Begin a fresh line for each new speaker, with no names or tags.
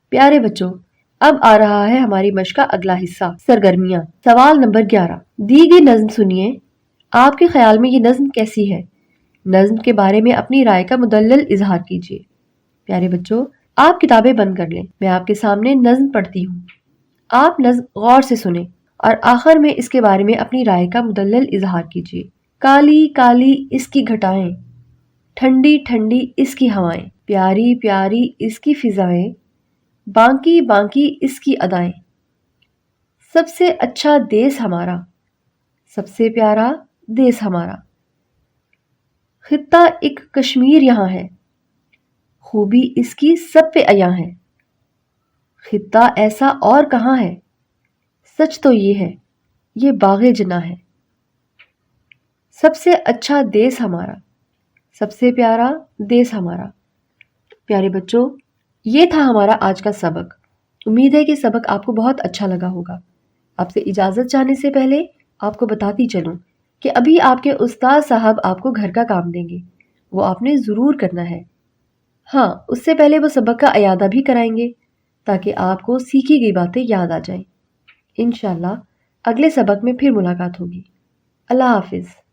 پیارے بچوں، اب آ رہا ہے ہماری مشق کا اگلا حصہ، سرگرمیاں۔ سوال نمبر 11، دی گئی نظم سنیے۔ آپ کے خیال میں یہ نظم کیسی ہے؟ نظم کے بارے میں اپنی رائے کا مدلل اظہار کیجیے۔ پیارے بچوں، آپ کتابیں بند کر لیں، میں آپ کے سامنے نظم پڑھتی ہوں۔ آپ نظم غور سے سنیں اور آخر میں اس کے بارے میں اپنی رائے کا مدلل اظہار کیجیے۔ کالی کالی اس کی گھٹائیں، ٹھنڈی ٹھنڈی اس کی ہوائیں، پیاری پیاری اس کی فضائیں، بانکی بانکی اس کی ادائیں۔ سب سے اچھا دیس ہمارا، سب سے پیارا دیس ہمارا۔ خطہ ایک کشمیر یہاں ہے، خوبی اس کی سب پہ عیاں ہے۔ خطہ ایسا اور کہاں ہے، سچ تو یہ ہے یہ باغ جناں ہے۔ سب سے اچھا دیس ہمارا، سب سے پیارا دیس ہمارا۔ پیارے بچوں، یہ تھا ہمارا آج کا سبق۔ امید ہے کہ سبق آپ کو بہت اچھا لگا ہوگا۔ آپ سے اجازت چاہنے سے پہلے آپ کو بتاتی چلوں کہ ابھی آپ کے استاد صاحب آپ کو گھر کا کام دیں گے، وہ آپ نے ضرور کرنا ہے۔ ہاں، اس سے پہلے وہ سبق کا اعادہ بھی کرائیں گے تاکہ آپ کو سیکھی گئی باتیں یاد آ جائیں۔ انشاءاللہ اگلے سبق میں پھر ملاقات ہوگی۔ اللہ حافظ۔